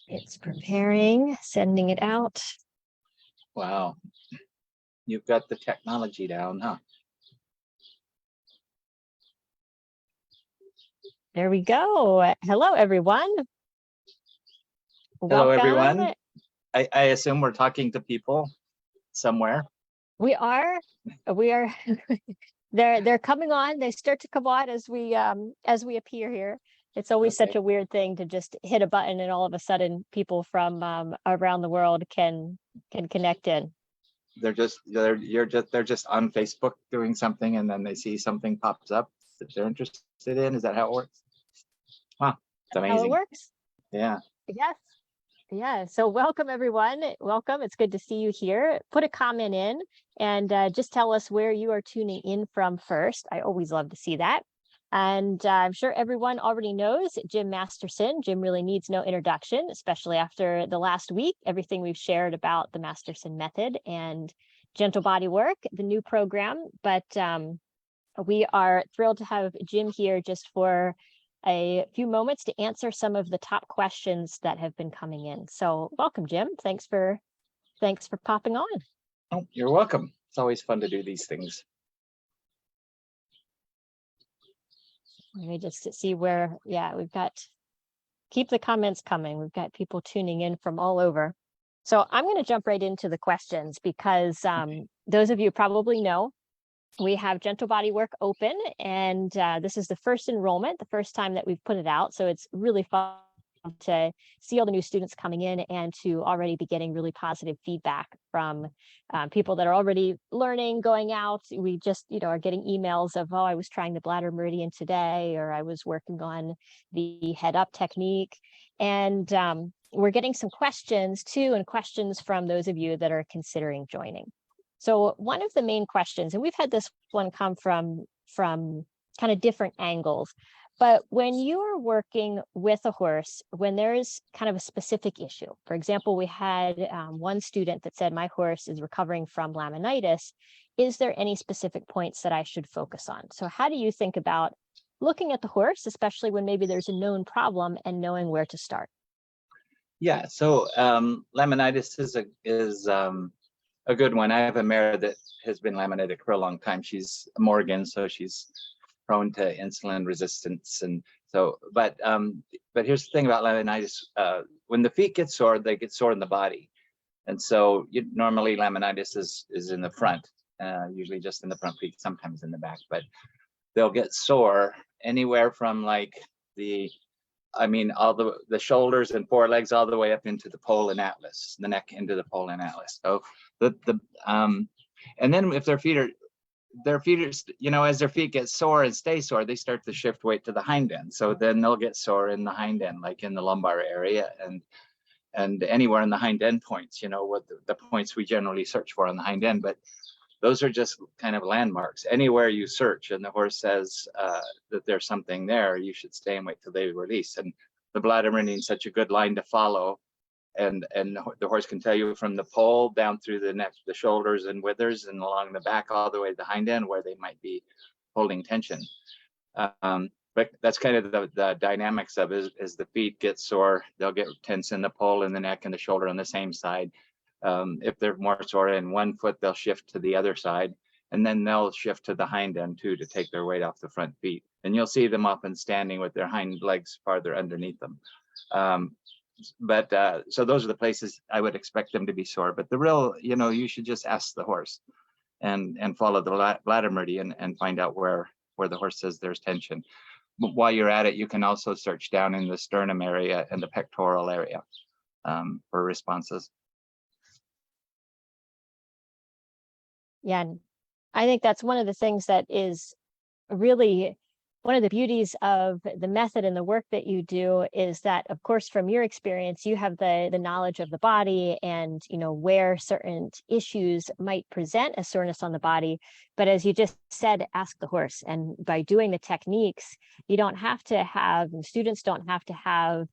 It's preparing, sending it out. Wow. You've got the technology down, huh? There we go. Hello, everyone. Hello, Welcome. everyone. I assume we're talking to people somewhere. We are. They're coming on. They start to come on as we appear here. It's always such a weird thing to just hit a button and all of a sudden people from around the world can connect in. They're just on Facebook doing something, and then they see something pops up that they're interested in. Is that how it works? Wow, it's amazing. How it works. Yeah. Yes. Yeah. So welcome, everyone. Welcome. It's good to see you here. Put a comment in and just tell us where you are tuning in from first. I always love to see that. And I'm sure everyone already knows Jim Masterson. Jim really needs no introduction, especially after the last week, everything we've shared about the Masterson method and gentle body work, the new program. But we are thrilled to have Jim here just for a few moments to answer some of the top questions that have been coming in. So welcome, Jim. Thanks for popping on. Oh, you're welcome. It's always fun to do these things. Let me just see where, we've got, keep the comments coming. We've got people tuning in from all over. So I'm going to jump right into the questions because those of you probably know we have Gentle Body Work open, and this is the first enrollment, the first time that we've put it out. So it's really fun to see all the new students coming in and to already be getting really positive feedback from people that are already learning, going out. We just, are getting emails of, oh, I was trying the bladder meridian today, or I was working on the head up technique. And we're getting some questions too, and questions from those of you that are considering joining. So one of the main questions, and we've had this one come from kind of different angles, but when you are working with a horse, when there's kind of a specific issue, for example, we had one student that said, my horse is recovering from laminitis. Is there any specific points that I should focus on? So how do you think about looking at the horse, especially when maybe there's a known problem, and knowing where to start? Yeah, so laminitis is a good one. I have a mare that has been laminitic for a long time. She's a Morgan, so she's prone to insulin resistance, and so. But here's the thing about laminitis: when the feet get sore, they get sore in the body, and so normally laminitis is in the front, usually just in the front feet, sometimes in the back. But they'll get sore anywhere from like all the shoulders and forelegs all the way up into the pole and atlas, the neck into the pole and atlas. So and then if their feet are, as their feet get sore and stay sore, they start to shift weight to the hind end. So then they'll get sore in the hind end, like in the lumbar area and anywhere in the hind end points, what the points we generally search for on the hind end. But those are just kind of landmarks. Anywhere you search and the horse says that there's something there, you should stay and wait till they release. And the bladder meridian is such a good line to follow. And the horse can tell you from the pole down through the neck, the shoulders and withers, and along the back all the way to the hind end where they might be holding tension. But that's kind of the dynamics of it. As the feet get sore, they'll get tense in the pole and the neck and the shoulder on the same side. If they're more sore in one foot, they'll shift to the other side, and then they'll shift to the hind end too to take their weight off the front feet. And you'll see them often standing with their hind legs farther underneath them. So those are the places I would expect them to be sore. But the real, you should just ask the horse and follow the bladder meridian and find out where the horse says there's tension. But while you're at it, you can also search down in the sternum area and the pectoral area for responses. Yeah, and I think that's one of the things that is really one of the beauties of the method and the work that you do is that, of course, from your experience, you have the knowledge of the body and, where certain issues might present a soreness on the body. But as you just said, ask the horse. And by doing the techniques, students don't have to have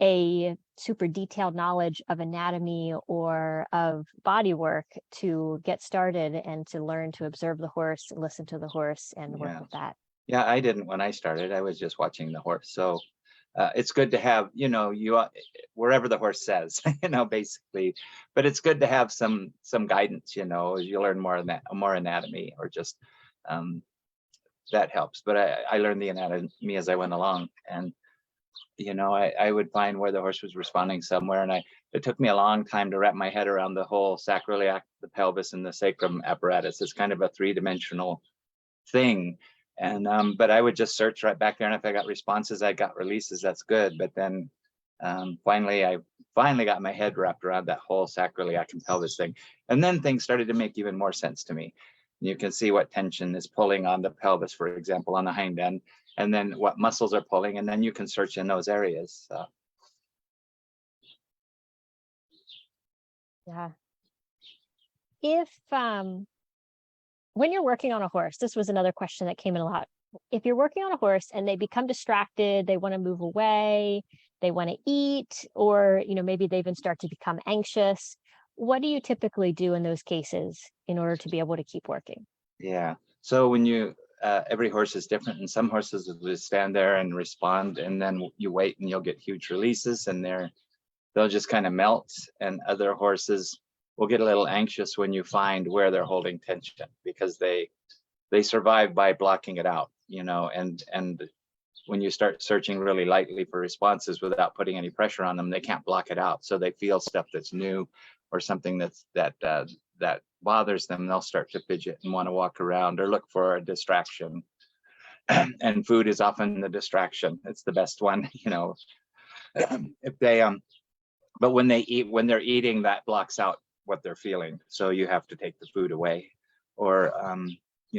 a super detailed knowledge of anatomy or of body work to get started and to learn to observe the horse, listen to the horse, and work with that. Yeah, I didn't when I started. I was just watching the horse. So it's good to have, wherever the horse says, basically, but it's good to have some guidance, as you learn more anatomy, or just that helps. But I learned the anatomy as I went along, and I would find where the horse was responding somewhere, and it took me a long time to wrap my head around the whole sacroiliac, the pelvis, and the sacrum apparatus. It's kind of a three-dimensional thing. And but I would just search right back there, and if I got responses, I got releases. That's good. But then finally, I got my head wrapped around that whole sacroiliac and pelvis thing, and then things started to make even more sense to me. You can see what tension is pulling on the pelvis, for example, on the hind end, and then what muscles are pulling, and then you can search in those areas. So. Yeah. If when you're working on a horse, this was another question that came in a lot. If you're working on a horse and they become distracted, they want to move away, they want to eat, or maybe they even start to become anxious, what do you typically do in those cases in order to be able to keep working? Yeah. So when you every horse is different, and some horses will stand there and respond, and then you wait and you'll get huge releases, and they'll just kind of melt. And other horses will get a little anxious when you find where they're holding tension, because they survive by blocking it out, and when you start searching really lightly for responses without putting any pressure on them, they can't block it out. So they feel stuff that's new or something that bothers them. They'll start to fidget and want to walk around or look for a distraction. And food is often the distraction. It's the best one, if they but when they're eating, that blocks out what they're feeling. So you have to take the food away, or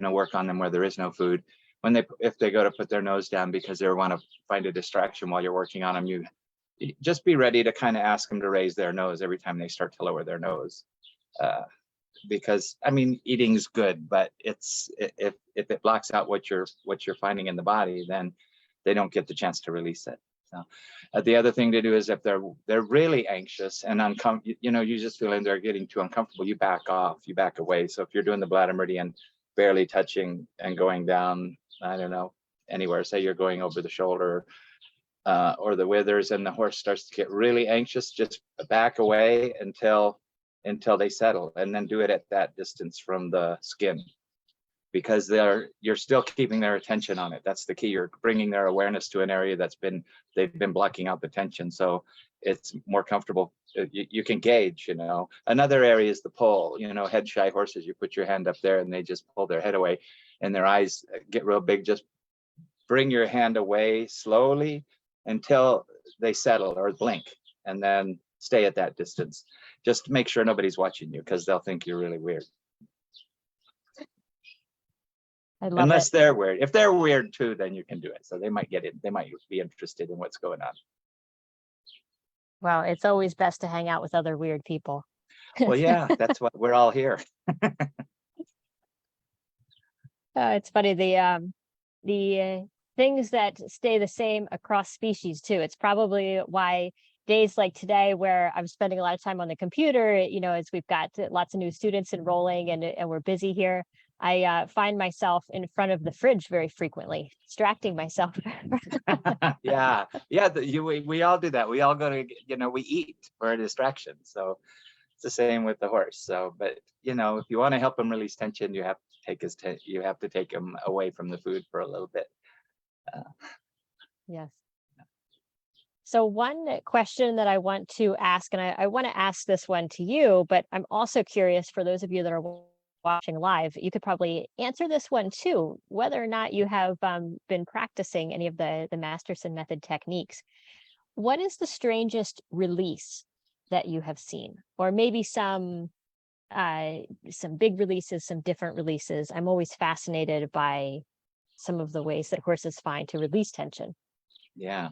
work on them where there is no food. If they go to put their nose down because they want to find a distraction while you're working on them, you just be ready to kind of ask them to raise their nose every time they start to lower their nose. Because eating's good, but if it blocks out what you're finding in the body, then they don't get the chance to release it. So the other thing to do is if they're really anxious and uncomfortable, you just feeling they're getting too uncomfortable, you back off, you back away. So if you're doing the bladder meridian, barely touching and going down, I don't know, anywhere, say you're going over the shoulder or the withers, and the horse starts to get really anxious, just back away until they settle, and then do it at that distance from the skin, because you're still keeping their attention on it. That's the key. You're bringing their awareness to an area they've been blocking out the tension. So it's more comfortable. You can gauge, Another area is the pull, head shy horses. You put your hand up there and they just pull their head away and their eyes get real big. Just bring your hand away slowly until they settle or blink, and then stay at that distance. Just make sure nobody's watching you, because they'll think you're really weird. Unless they're weird. If they're weird too, then you can do it. So they might get it. They might be interested in what's going on. Well, it's always best to hang out with other weird people. Well, yeah, that's what we're all here. It's funny, the things that stay the same across species too. It's probably why days like today, where I'm spending a lot of time on the computer, as we've got lots of new students enrolling and we're busy here, I find myself in front of the fridge very frequently, distracting myself. Yeah. We all do that. We all go to, we eat for a distraction. So it's the same with the horse. So, but if you want to help him release tension, you have to take him away from the food for a little bit. Yes. So one question that I want to ask, and I want to ask this one to you, but I'm also curious for those of you that are watching live, you could probably answer this one too, whether or not you have been practicing any of the Masterson method techniques. What is the strangest release that you have seen? Or maybe some big releases, some different releases. I'm always fascinated by some of the ways that horses find to release tension. Yeah.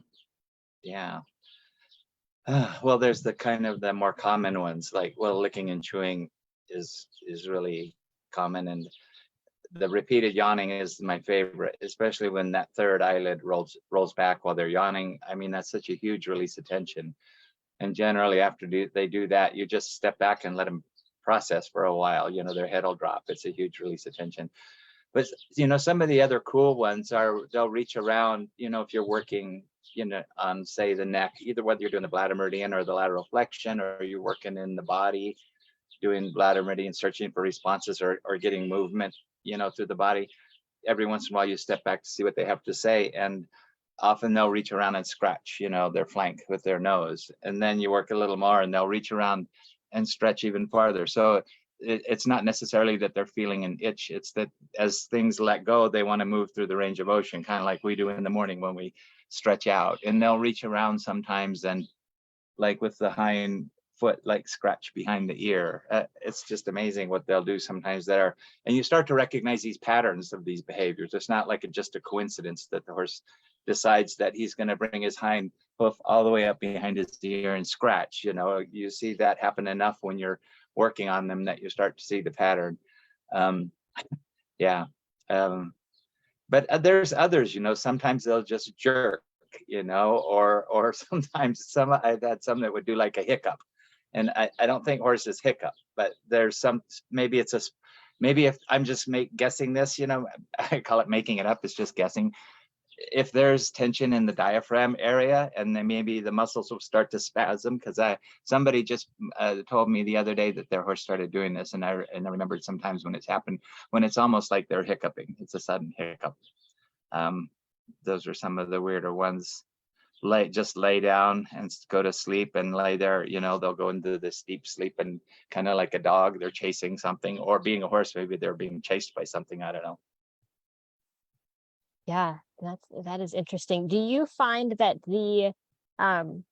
Well, there's the more common ones, like, licking and chewing is really common, and the repeated yawning is my favorite, especially when that third eyelid rolls back while they're yawning. That's such a huge release of tension. And generally after they do that, you just step back and let them process for a while. Their head will drop. It's a huge release of tension. But some of the other cool ones are, they'll reach around, if you're working on say the neck, either whether you're doing the bladder meridian or the lateral flexion, or you're working in the body, doing bladder meridian, searching for responses or getting movement, through the body. Every once in a while you step back to see what they have to say, and often they'll reach around and scratch, their flank with their nose. And then you work a little more and they'll reach around and stretch even farther. So it's not necessarily that they're feeling an itch. It's that as things let go, they want to move through the range of motion, kind of like we do in the morning when we stretch out. And they'll reach around sometimes and, like with the hind foot, like scratch behind the ear. It's just amazing what they'll do sometimes there. And you start to recognize these patterns of these behaviors. It's not like just a coincidence that the horse decides that he's going to bring his hind hoof all the way up behind his ear and scratch. You see that happen enough when you're working on them that you start to see the pattern. Yeah. But there's others, sometimes they'll just jerk, or sometimes I've had some that would do like a hiccup. And I don't think horses hiccup, but there's some, maybe if I'm just guessing this, I call it making it up, it's just guessing. If there's tension in the diaphragm area, and then maybe the muscles will start to spasm, because somebody just told me the other day that their horse started doing this, and I remembered sometimes when it's happened, when it's almost like they're hiccuping, it's a sudden hiccup. Those are some of the weirder ones. Just lay down and go to sleep and lay there, they'll go into this deep sleep, and kind of like a dog, they're chasing something, or being a horse, maybe they're being chased by something, I don't know. Yeah, that is interesting. Do you find that the I don't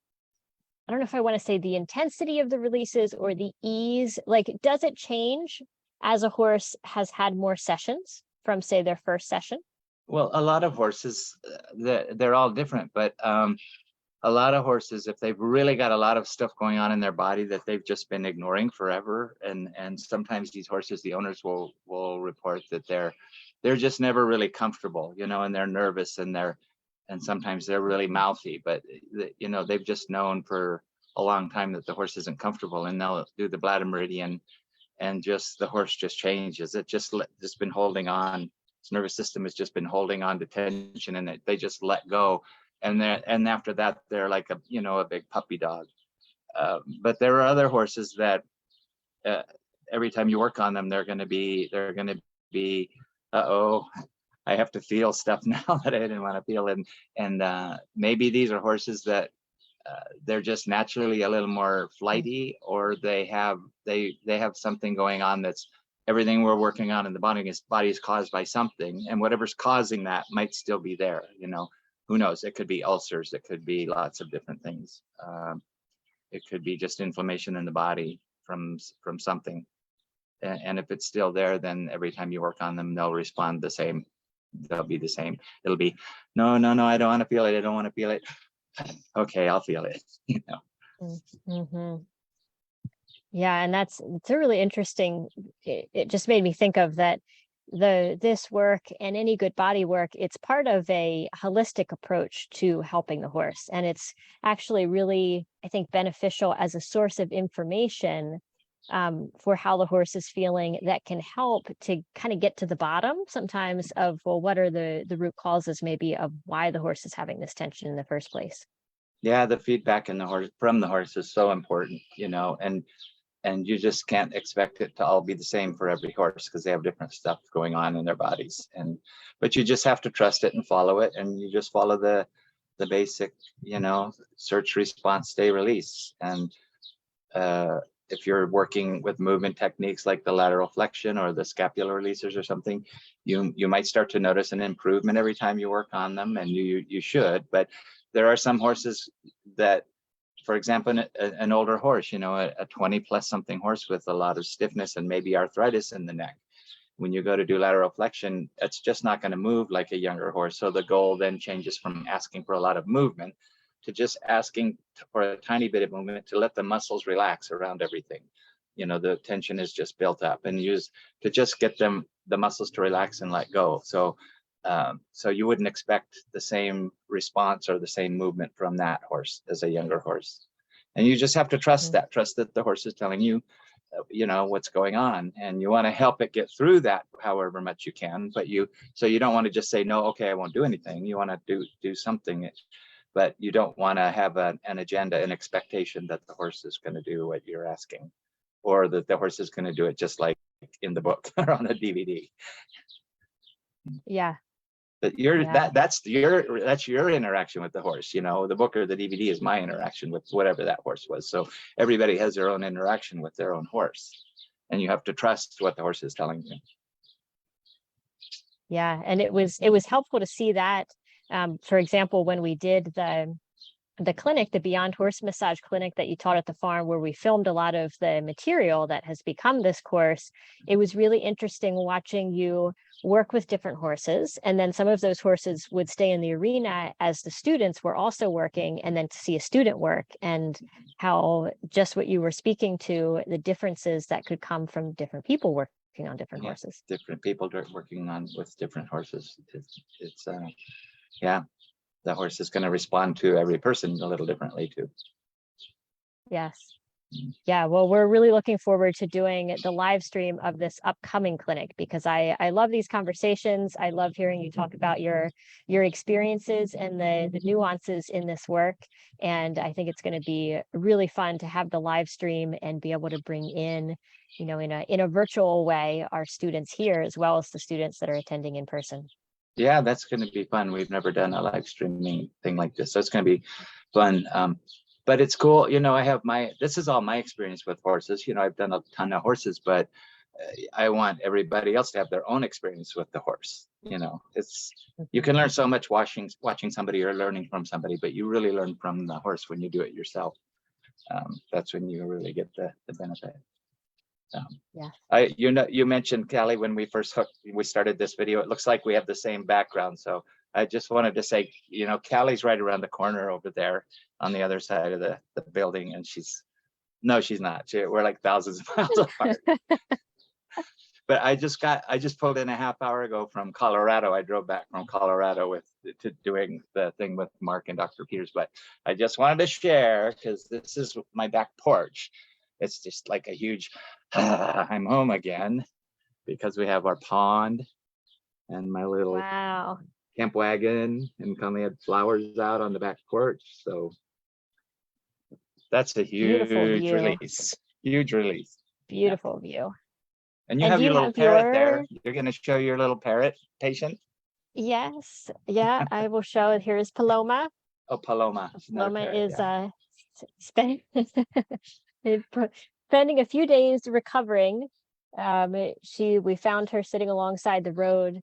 know if I want to say the intensity of the releases or the ease, like, does it change as a horse has had more sessions from, say, their first session? Well, a lot of horses, they're all different, but a lot of horses, if they've really got a lot of stuff going on in their body that they've just been ignoring forever, and sometimes these horses, the owners will report that they're just never really comfortable, and they're nervous, and sometimes they're really mouthy, but they've just known for a long time that the horse isn't comfortable, and they'll do the bladder meridian, and the horse just changes. It just been holding on. Its nervous system has just been holding on to tension, and they just let go. And after that, they're like a big puppy dog. But there are other horses that every time you work on them, they're going to be, uh-oh, I have to feel stuff now that I didn't want to feel. And maybe these are horses that they're just naturally a little more flighty, or they have something going on that's everything we're working on in the body is caused by something, and whatever's causing that might still be there. Who knows? It could be ulcers. It could be lots of different things. It could be just inflammation in the body from something. And if it's still there, then every time you work on them, they'll respond the same. They'll be the same. It'll be, no, I don't want to feel it. I don't want to feel it. Okay, I'll feel it. Mm-hmm. Yeah, and it's a really interesting. It just made me think of that. This work and any good body work, it's part of a holistic approach to helping the horse, and it's actually really, I think, beneficial as a source of information for how the horse is feeling, that can help to kind of get to the bottom sometimes of, well, what are the root causes maybe of why the horse is having this tension in the first place. Yeah, the feedback from the horse is so important, and you just can't expect it to all be the same for every horse, because they have different stuff going on in their bodies. But you just have to trust it and follow it, and you just follow the basic, search, response, stay, release. And if you're working with movement techniques like the lateral flexion or the scapular releases or something, you might start to notice an improvement every time you work on them, and you should. But there are some horses that, for example, an older horse, a 20 plus something horse with a lot of stiffness and maybe arthritis in the neck, when you go to do lateral flexion, it's just not going to move like a younger horse. So the goal then changes from asking for a lot of movement to just asking for a tiny bit of movement to let the muscles relax around everything. The tension is just built up, and use to just get the muscles to relax and let go. So you wouldn't expect the same response or the same movement from that horse as a younger horse. And you just have to trust that the horse is telling you, what's going on, and you want to help it get through that however much you can. But you don't want to just say, no, okay, I won't do anything. You want to do something. but you don't want to have an agenda, an expectation that the horse is going to do what you're asking, or that the horse is going to do it just like in the book or on the DVD. Yeah. But you're Yeah. that's your interaction with the horse. You know, the book or the DVD is my interaction with whatever that horse was. So everybody has their own interaction with their own horse, and you have to trust what the horse is telling you. Yeah. And it was helpful to see that. For example, when we did the clinic, the Beyond Horse Massage clinic that you taught at the farm, where we filmed a lot of the material that has become this course, it was really interesting watching you work with different horses. And then some of those horses would stay in the arena as the students were also working, and then to see a student work, and how just what you were speaking to, the differences that could come from different people working on different horses. Different people working on with different horses. It's yeah, the horse is going to respond to every person a little differently too. Yes. Yeah, well, we're really looking forward to doing the live stream of this upcoming clinic, because I love these conversations. I love hearing you talk about your experiences and the nuances in this work. And I think it's going to be really fun to have the live stream and be able to bring in, you know, in a virtual way, our students here, as well as the students that are attending in person. Yeah, that's going to be fun. We've never done a live streaming thing like this, so it's going to be fun. But it's cool, you know. This is all my experience with horses. You know, I've done a ton of horses, but I want everybody else to have their own experience with the horse. You know, you can learn so much watching somebody or learning from somebody, but you really learn from the horse when you do it yourself. That's when you really get the benefit. Yeah. You mentioned, Callie, when we started this video, it looks like we have the same background. So I just wanted to say, you know, Callie's right around the corner over there on the other side of the building, and she's not. We're like thousands of miles apart. But I just pulled in a half hour ago from Colorado. I drove back from Colorado to doing the thing with Mark and Dr. Peters. But I just wanted to share, because this is my back porch. It's just like a huge, I'm home again, because we have our pond and my little Wow. camp wagon, and Conley had flowers out on the back porch. So that's a huge release. Huge release. Beautiful view. And you have your little parrot there. You're going to show your little parrot patient? Yes. Yeah, I will show it. Here is Paloma. Oh, Paloma. Paloma is spending a few days recovering. We found her sitting alongside the road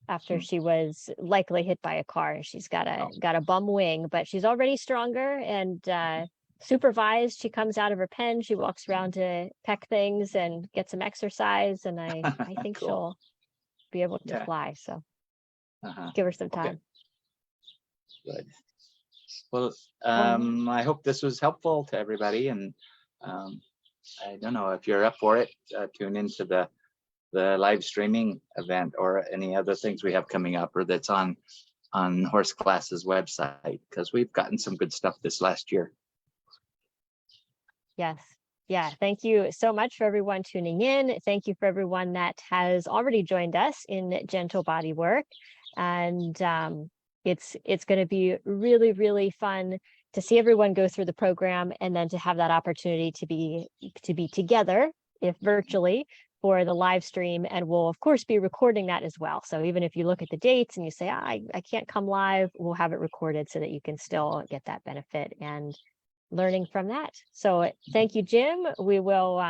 after she was likely hit by a car, and she's got a bum wing, but she's already stronger and supervised. She comes out of her pen, she walks around to peck things and get some exercise, and I think cool. She'll be able to fly. So give her some time. Okay. Good. Well, I hope this was helpful to everybody, and I don't know if you're up for it. Tune into the live streaming event or any other things we have coming up, or that's on Horse Class's website, because we've gotten some good stuff this last year. Yes. Yeah. Thank you so much for everyone tuning in. Thank you for everyone that has already joined us in Gentle Body Work. And it's going to be really, really fun to see everyone go through the program, and then to have that opportunity to be together, if virtually, for the live stream. And we'll of course be recording that as well. So even if you look at the dates and you say, I can't come live, we'll have it recorded so that you can still get that benefit and learning from that. So thank you, Jim. We will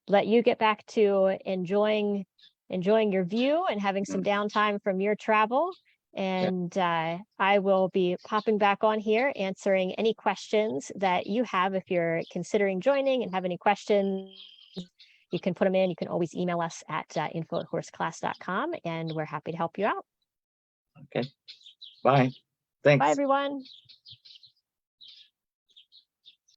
let you get back to enjoying your view and having some downtime from your travel. And I will be popping back on here answering any questions that you have. If you're considering joining and have any questions, you can put them in. You can always email us at info@horseclass.com, and we're happy to help you out. Okay. Bye. Thanks. Bye, everyone.